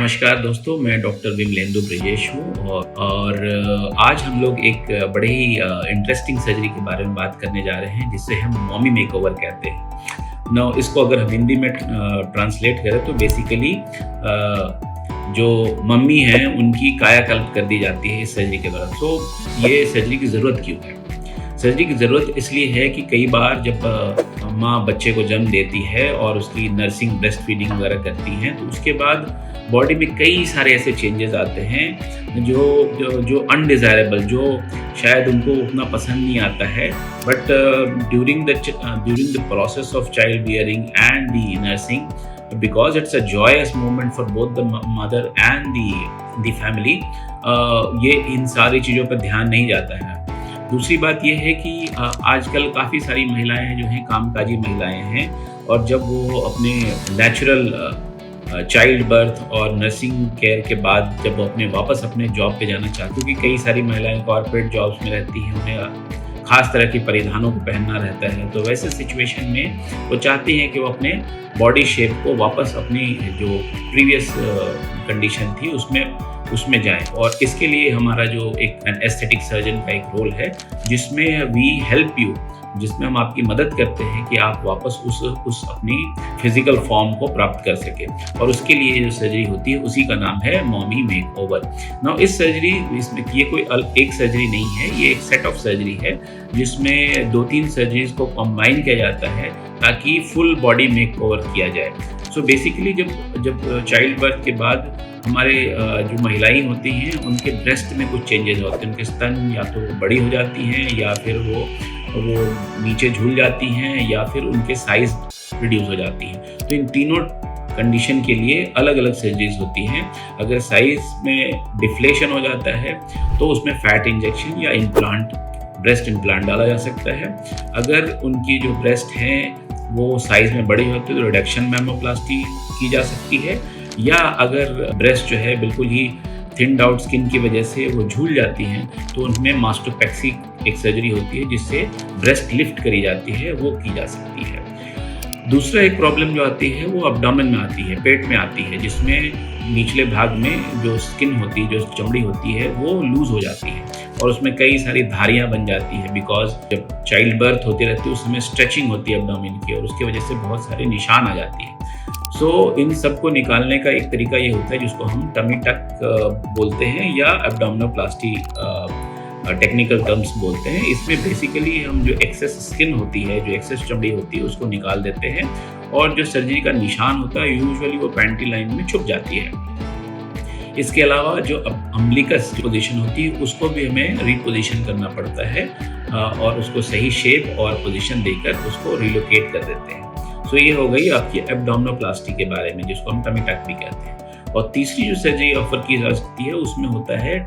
नमस्कार दोस्तों, मैं डॉक्टर विमलेंदु ब्रिजेश हूँ और आज हम लोग एक बड़े ही इंटरेस्टिंग सर्जरी के बारे में बात करने जा रहे हैं जिसे हम मॉमी मेकओवर कहते हैं। ना इसको अगर हम हिंदी में ट्रांसलेट करें तो बेसिकली जो मम्मी हैं उनकी कायाकल्प कर दी जाती है इस सर्जरी के दौरान। तो ये सर्जरी की ज़रूरत क्यों है? सर्जरी की ज़रूरत इसलिए है कि कई बार जब माँ बच्चे को जन्म देती है और उसकी नर्सिंग ब्रेस्ट फीडिंग वगैरह करती हैं तो उसके बाद बॉडी में कई सारे ऐसे चेंजेस आते हैं जो अनडिज़ायरेबल, जो शायद उनको उतना पसंद नहीं आता है। But during the process of child bearing and the nursing, because it's a joyous moment for both the mother and the family, ये इन सारी चीज़ों पर ध्यान नहीं जाता है। दूसरी बात ये है कि आजकल काफ़ी सारी महिलाएं जो हैं कामकाजी महिलाएं हैं और जब वो अपने नेचुरल चाइल्ड बर्थ और नर्सिंग केयर के बाद जब वो वापस अपने जॉब पे जाना चाहती हैं, क्योंकि कई सारी महिलाएं कॉर्पोरेट जॉब्स में रहती हैं, उन्हें ख़ास तरह के परिधानों को पहनना रहता है, तो वैसे सिचुएशन में वो चाहती हैं कि वो अपने बॉडी शेप को वापस अपनी जो प्रीवियस कंडीशन थी उसमें जाएं। और इसके लिए हमारा जो एक एस्थेटिक सर्जन का एक रोल है जिसमें वी हेल्प यू, जिसमें हम आपकी मदद करते हैं कि आप वापस उस अपनी फिजिकल फॉर्म को प्राप्त कर सकें। और उसके लिए जो सर्जरी होती है उसी का नाम है मॉमी मेकओवर। नाउ इस सर्जरी इसमें ये कोई एक सर्जरी नहीं है, ये एक सेट ऑफ सर्जरी है जिसमें 2-3 सर्जरीज को कंबाइन किया जाता है ताकि फुल बॉडी मेकओवर किया जाए। सो बेसिकली जब चाइल्ड बर्थ के बाद हमारे जो महिलाएं होती हैं उनके ब्रेस्ट में कुछ चेंजेस होते हैं। उनके स्तन या तो बड़ी हो जाती हैं या फिर वो नीचे झूल जाती हैं या फिर उनके साइज रिड्यूस हो जाती हैं। तो इन तीनों कंडीशन के लिए अलग अलग सर्जरीज होती हैं। अगर साइज में डिफ्लेशन हो जाता है तो उसमें फैट इंजेक्शन या ब्रेस्ट इम्प्लांट डाला जा सकता है। अगर उनकी जो ब्रेस्ट हैं वो साइज में बड़ी होती है तो रिडक्शन मैमोप्लास्टी की जा सकती है, या अगर ब्रेस्ट जो है बिल्कुल ही थिन्ड आउट स्किन की वजह से वो झूल जाती हैं तो उनमें मास्टोपेक्सी एक सर्जरी होती है जिससे ब्रेस्ट लिफ्ट करी जाती है, वो की जा सकती है। दूसरा एक प्रॉब्लम जो आती है वो एब्डोमेन में आती है, पेट में आती है, जिसमें निचले भाग में जो स्किन होती है, जो चमड़ी होती है वो लूज हो जाती है और उसमें कई सारी धारियां बन जाती है। बिकॉज जब चाइल्ड बर्थ होती रहती है उसमें स्ट्रेचिंग होती है एब्डोमेन की और उसकी वजह से बहुत सारे निशान आ जाती है। सो इन सब को निकालने का एक तरीका ये होता है जिसको हम टमी टक बोलते हैं या एब्डोमिनोप्लास्टी टेक्निकल टर्म्स बोलते हैं। इसमें बेसिकली हम जो एक्सेस स्किन होती है, जो एक्सेस चमड़ी होती है, उसको निकाल देते हैं और जो सर्जरी का निशान होता है यूजुअली वो पैंटी लाइन में छुप जाती है। इसके अलावा जो अम्बिलिकस पोजीशन होती है उसको भी हमें रिपोजिशन करना पड़ता है और उसको सही शेप और पोजीशन देकर उसको रिलोकेट कर देते हैं। सो ये हो गई आपकी एब्डोमिनोप्लास्टी के बारे में, जिसको हम टमी टक भी कहते हैं। और तीसरी जो सर्जरी ऑफर की जा सकती है उसमें होता है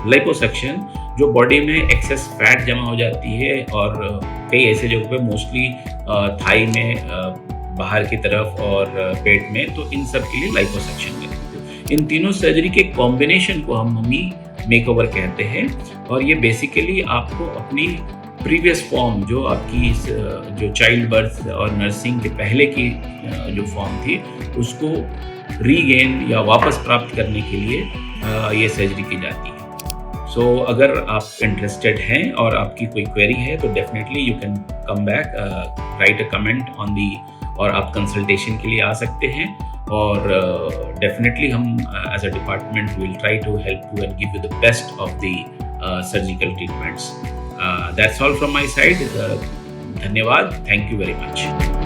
लिपोसक्शन, जो बॉडी में एक्सेस फैट जमा हो जाती है और कई ऐसे जगहों पे मोस्टली थाई में, बाहर की तरफ और पेट में, तो इन सब के लिए लिपोसक्शन करते हैं। इन तीनों सर्जरी के कॉम्बिनेशन को हम मम्मी मेकओवर कहते हैं और ये बेसिकली आपको अपनी प्रीवियस फॉर्म, जो आपकी जो चाइल्ड बर्थ और नर्सिंग के पहले की जो फॉर्म थी उसको रीगेन या वापस प्राप्त करने के लिए ये सर्जरी की जाती है। सो अगर आप इंटरेस्टेड हैं और आपकी कोई क्वेरी है तो definitely you can come back, right a comment on the, और आप कंसल्टेशन के लिए आ सकते हैं और डेफिनेटली हम as a department will try to help you and give you the best of the surgical treatments. That's all from my side. धन्यवाद. Thank you very much.